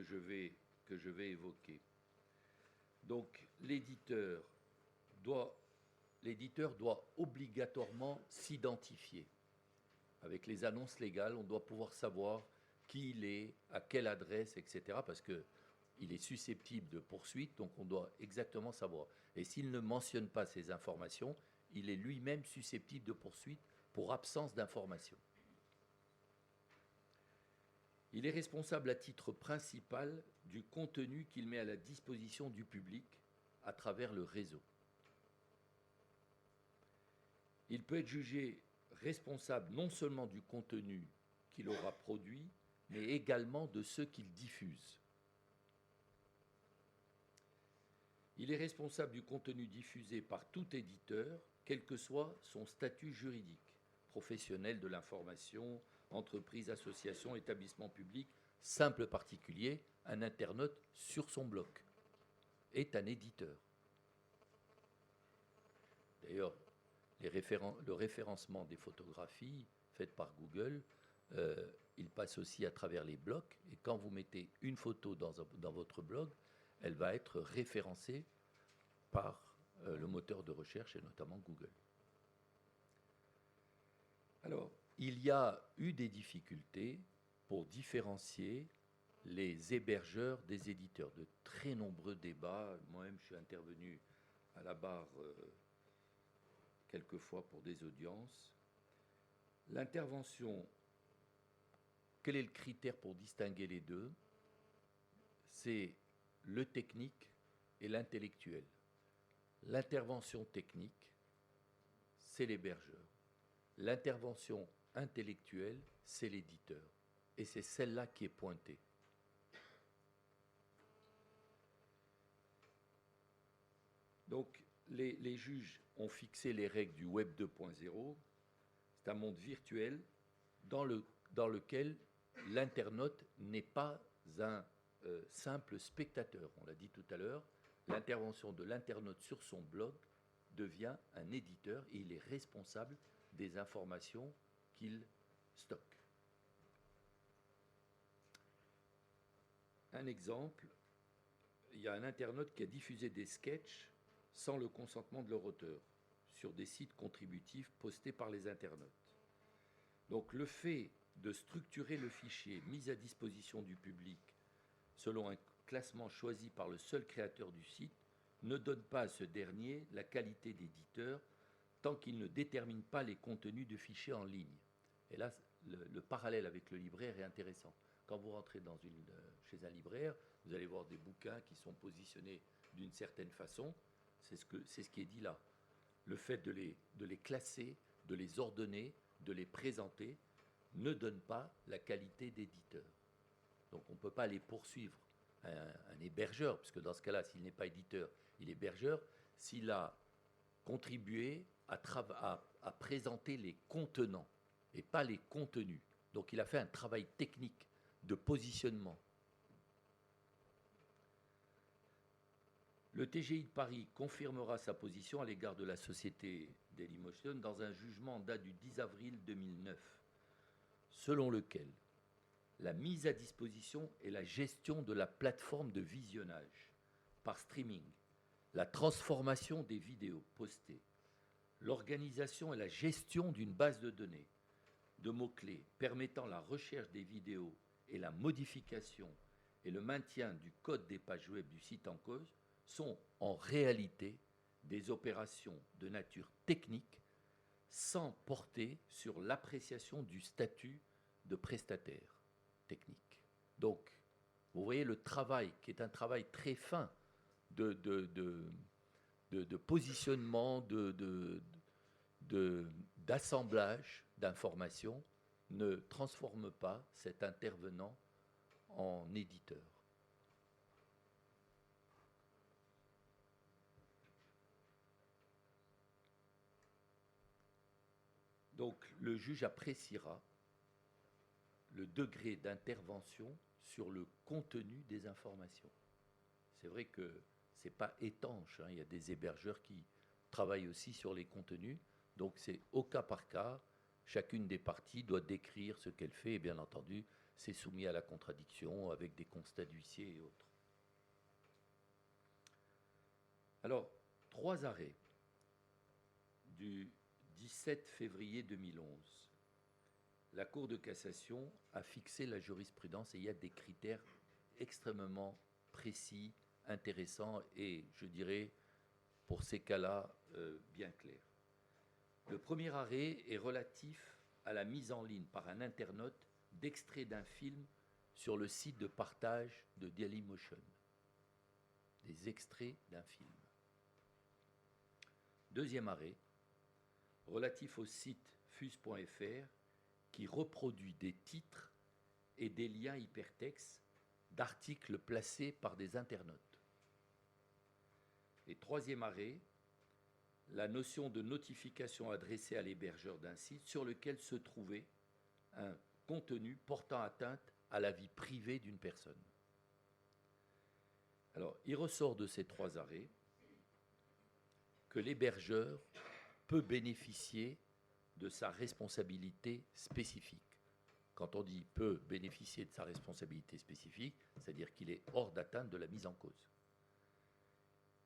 que je vais évoquer. Donc l'éditeur doit obligatoirement s'identifier. Avec les annonces légales, on doit pouvoir savoir qui il est, à quelle adresse, etc. Parce qu'il est susceptible de poursuite, donc on doit exactement savoir. Et s'il ne mentionne pas ces informations, il est lui-même susceptible de poursuite pour absence d'information. Il est responsable à titre principal du contenu qu'il met à la disposition du public à travers le réseau. Il peut être jugé responsable non seulement du contenu qu'il aura produit, mais également de ceux qu'il diffuse. Il est responsable du contenu diffusé par tout éditeur, quel que soit son statut juridique, professionnel de l'information, entreprise, association, établissement public, simple particulier, un internaute sur son blog est un éditeur. D'ailleurs, le référencement des photographies faites par Google, il passe aussi à travers les blogs. Et quand vous mettez une photo dans votre blog, elle va être référencée par le moteur de recherche et notamment Google. Alors, il y a eu des difficultés pour différencier les hébergeurs des éditeurs. De très nombreux débats. Moi-même, je suis intervenu à la barre quelquefois pour des audiences. L'intervention, quel est le critère pour distinguer les deux? C'est le technique et l'intellectuel. L'intervention technique, c'est l'hébergeur. L'intervention intellectuelle, c'est l'éditeur. Et c'est celle-là qui est pointée. Donc, les juges ont fixé les règles du Web 2.0. C'est un monde virtuel dans lequel l'internaute n'est pas un simple spectateur. On l'a dit tout à l'heure, l'intervention de l'internaute sur son blog devient un éditeur et il est responsable des informations qu'il stocke. Un exemple, il y a un internaute qui a diffusé des sketchs sans le consentement de leur auteur sur des sites contributifs postés par les internautes. Donc le fait de structurer le fichier mis à disposition du public selon un classement choisi par le seul créateur du site ne donne pas à ce dernier la qualité d'éditeur tant qu'il ne détermine pas les contenus du fichier en ligne. Et là, le parallèle avec le libraire est intéressant. Quand vous rentrez chez un libraire, vous allez voir des bouquins qui sont positionnés d'une certaine façon. C'est ce qui est dit là. Le fait de les classer, de les ordonner, de les présenter, ne donne pas la qualité d'éditeur. Donc on ne peut pas les poursuivre. Un hébergeur, puisque dans ce cas-là, s'il n'est pas éditeur, il est hébergeur, s'il a contribué à présenter les contenants et pas les contenus. Donc il a fait un travail technique de positionnement. Le TGI de Paris confirmera sa position à l'égard de la société Dailymotion dans un jugement en date du 10 avril 2009, selon lequel la mise à disposition et la gestion de la plateforme de visionnage par streaming, la transformation des vidéos postées, l'organisation et la gestion d'une base de données, de mots-clés permettant la recherche des vidéos et la modification et le maintien du code des pages web du site en cause sont en réalité des opérations de nature technique sans porter sur l'appréciation du statut de prestataire technique. Donc, vous voyez le travail qui est un travail très fin de positionnement, d'assemblage d'informations ne transforme pas cet intervenant en éditeur. Donc le juge appréciera le degré d'intervention sur le contenu des informations. C'est vrai que ce n'est pas étanche, hein. Il y a des hébergeurs qui travaillent aussi sur les contenus. Donc c'est au cas par cas, chacune des parties doit décrire ce qu'elle fait et bien entendu, c'est soumis à la contradiction avec des constats d'huissier et autres. Alors, 3 arrêts du 17 février 2011. La Cour de cassation a fixé la jurisprudence et il y a des critères extrêmement précis, intéressants et, je dirais, pour ces cas-là, bien clairs. Le premier arrêt est relatif à la mise en ligne par un internaute d'extraits d'un film sur le site de partage de Dailymotion. Des extraits d'un film. Deuxième arrêt, relatif au site fuse.fr qui reproduit des titres et des liens hypertextes d'articles placés par des internautes. Et troisième arrêt, la notion de notification adressée à l'hébergeur d'un site sur lequel se trouvait un contenu portant atteinte à la vie privée d'une personne. Alors, il ressort de ces 3 arrêts que l'hébergeur peut bénéficier de sa responsabilité spécifique. Quand on dit peut bénéficier de sa responsabilité spécifique, c'est-à-dire qu'il est hors d'atteinte de la mise en cause.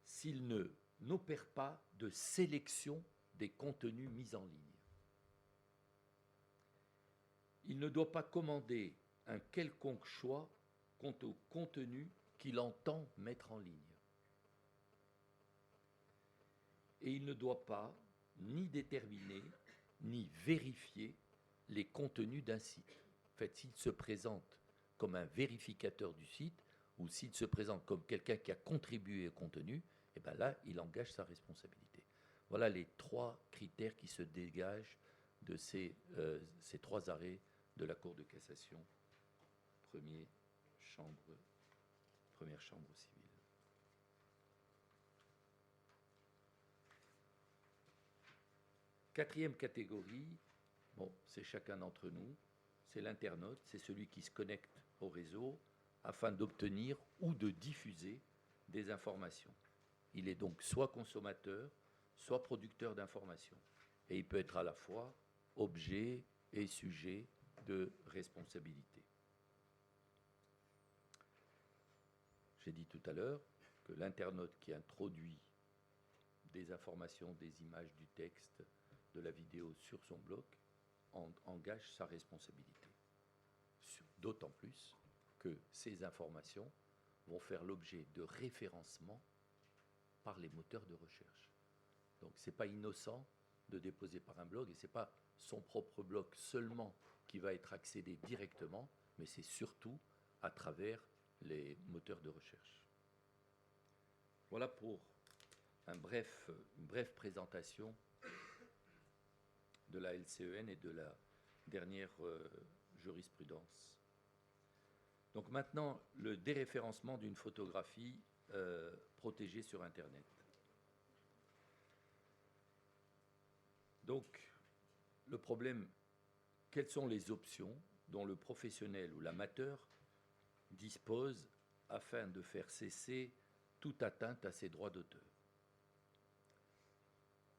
S'il n'opère pas de sélection des contenus mis en ligne. Il ne doit pas commander un quelconque choix quant au contenu qu'il entend mettre en ligne. Et il ne doit pas ni déterminer, ni vérifier les contenus d'un site. En fait, s'il se présente comme un vérificateur du site, ou s'il se présente comme quelqu'un qui a contribué au contenu, et bien là, il engage sa responsabilité. Voilà les 3 critères qui se dégagent de ces 3 arrêts de la Cour de cassation, première chambre civile. Quatrième catégorie, bon, c'est chacun d'entre nous, c'est l'internaute, c'est celui qui se connecte au réseau afin d'obtenir ou de diffuser des informations. Il est donc soit consommateur, soit producteur d'informations. Et il peut être à la fois objet et sujet de responsabilité. J'ai dit tout à l'heure que l'internaute qui introduit des informations, des images, du texte, de la vidéo sur son blog engage sa responsabilité. D'autant plus que ces informations vont faire l'objet de référencement par les moteurs de recherche. Donc ce n'est pas innocent de déposer par un blog, et ce n'est pas son propre blog seulement qui va être accédé directement, mais c'est surtout à travers les moteurs de recherche. Voilà pour une brève présentation de la LCEN et de la dernière jurisprudence. Donc maintenant, le déréférencement d'une photographie protégée sur Internet. Donc, le problème, quelles sont les options dont le professionnel ou l'amateur dispose afin de faire cesser toute atteinte à ses droits d'auteur?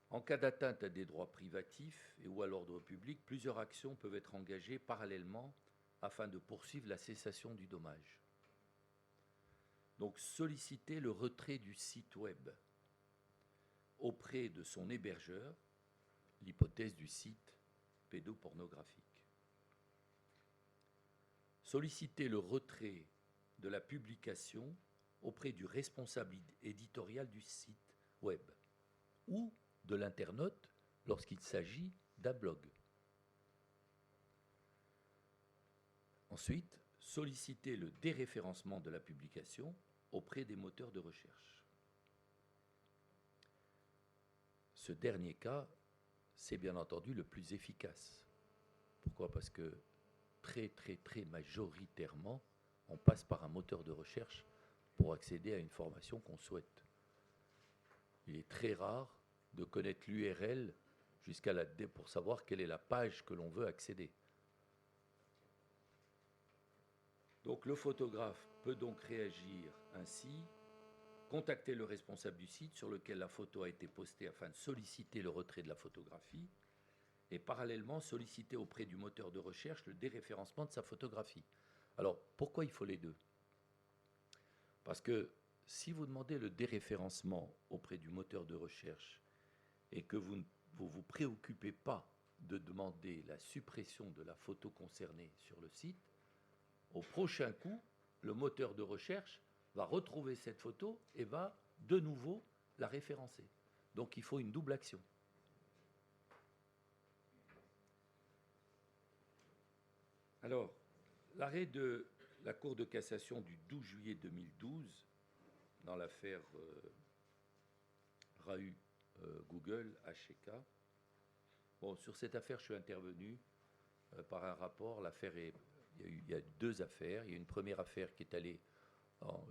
En cas d'atteinte à des droits privatifs et ou à l'ordre public, plusieurs actions peuvent être engagées parallèlement afin de poursuivre la cessation du dommage. Donc, solliciter le retrait du site web auprès de son hébergeur, l'hypothèse du site pédopornographique. Solliciter le retrait de la publication auprès du responsable éditorial du site web ou de l'internaute lorsqu'il s'agit d'un blog. Ensuite, solliciter le déréférencement de la publication auprès des moteurs de recherche. Ce dernier cas, c'est bien entendu le plus efficace. Pourquoi ? Parce que très majoritairement, on passe par un moteur de recherche pour accéder à une formation qu'on souhaite. Il est très rare de connaître l'URL pour savoir quelle est la page que l'on veut accéder. Donc le photographe peut donc réagir ainsi, contacter le responsable du site sur lequel la photo a été postée afin de solliciter le retrait de la photographie et parallèlement solliciter auprès du moteur de recherche le déréférencement de sa photographie. Alors, pourquoi il faut les deux? Parce que si vous demandez le déréférencement auprès du moteur de recherche et que vous ne vous préoccupez pas de demander la suppression de la photo concernée sur le site, au prochain coup, le moteur de recherche va retrouver cette photo et va de nouveau la référencer. Donc il faut une double action. Alors, l'arrêt de la Cour de cassation du 12 juillet 2012, dans l'affaire Rahu Google HK, bon, sur cette affaire, je suis intervenu par un rapport. L'affaire il y a deux affaires. Il y a une première affaire qui est allée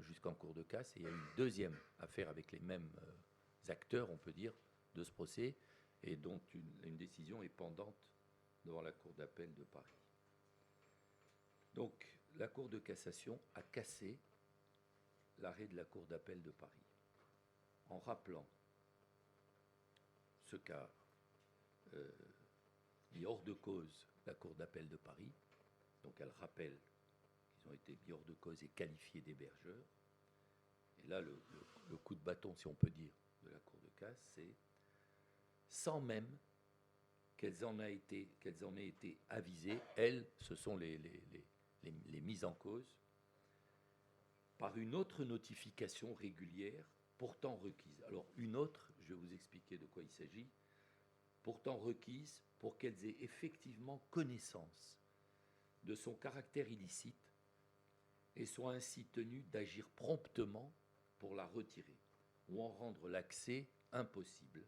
jusqu'en cour de casse, et il y a une deuxième affaire avec les mêmes acteurs, on peut dire, de ce procès, et dont une décision est pendante devant la Cour d'appel de Paris. Donc, la Cour de cassation a cassé l'arrêt de la Cour d'appel de Paris, en rappelant ce qu'a mis hors de cause la Cour d'appel de Paris. Donc, elle rappelle qu'ils ont été mis hors de cause et qualifiés d'hébergeurs. Et là, le coup de bâton, si on peut dire, de la Cour de casse, c'est sans même qu'elles en aient été avisées. Elles, ce sont les mises en cause, par une autre notification régulière, pourtant requise. Alors, une autre, je vais vous expliquer de quoi il s'agit, pourtant requise pour qu'elles aient effectivement connaissance de son caractère illicite et soient ainsi tenues d'agir promptement pour la retirer ou en rendre l'accès impossible,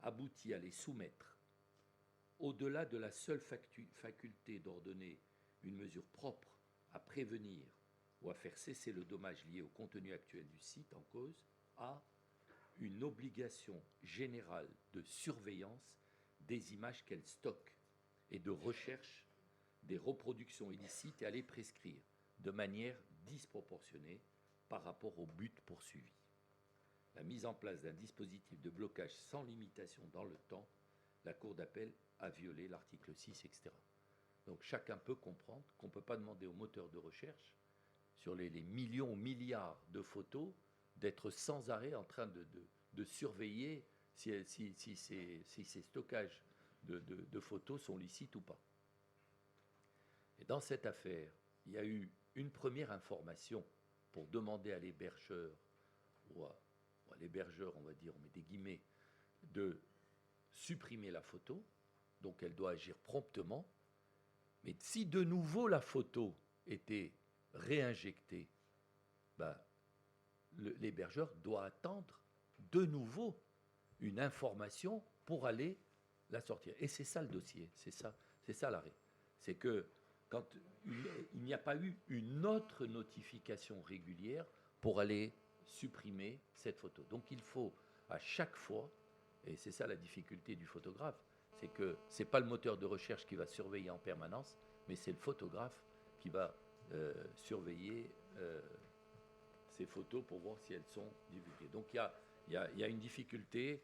aboutit à les soumettre, au-delà de la seule faculté d'ordonner une mesure propre à prévenir ou à faire cesser le dommage lié au contenu actuel du site en cause, à une obligation générale de surveillance des images qu'elle stocke et de recherche des reproductions illicites et à les prescrire de manière disproportionnée par rapport au but poursuivi. La mise en place d'un dispositif de blocage sans limitation dans le temps, la Cour d'appel a violé l'article 6, etc. Donc chacun peut comprendre qu'on ne peut pas demander au moteur de recherche, sur les millions, milliards de photos, d'être sans arrêt en train de surveiller si ces stockages de photos sont licites ou pas. Et dans cette affaire, il y a eu une première information pour demander à l'hébergeur, ou à l'hébergeur, on va dire, on met des guillemets, de supprimer la photo, donc elle doit agir promptement. Mais si de nouveau la photo était réinjectée, ben, l'hébergeur doit attendre de nouveau une information pour aller la sortir. Et c'est ça le dossier, c'est ça l'arrêt. C'est que quand il n'y a pas eu une autre notification régulière pour aller supprimer cette photo. Donc il faut à chaque fois, et c'est ça la difficulté du photographe, c'est que ce n'est pas le moteur de recherche qui va surveiller en permanence, mais c'est le photographe qui va surveiller ces photos pour voir si elles sont divulguées. Donc il y a une difficulté.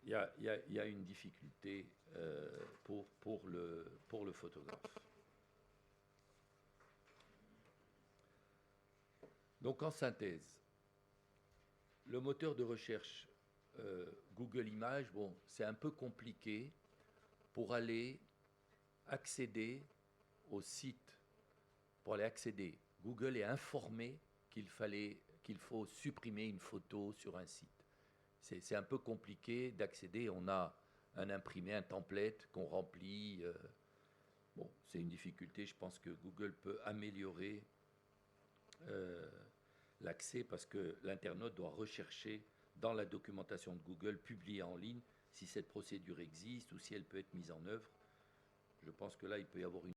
Il y a une difficulté pour le photographe. Donc en synthèse, le moteur de recherche Google Images, bon, c'est un peu compliqué pour aller accéder au site. Pour aller accéder, Google est informé qu'il faut supprimer une photo sur un site. C'est un peu compliqué d'accéder. On a un imprimé, un template qu'on remplit. Bon, c'est une difficulté. Je pense que Google peut améliorer l'accès parce que l'internaute doit rechercher dans la documentation de Google publiée en ligne si cette procédure existe ou si elle peut être mise en œuvre. Je pense que là, il peut y avoir une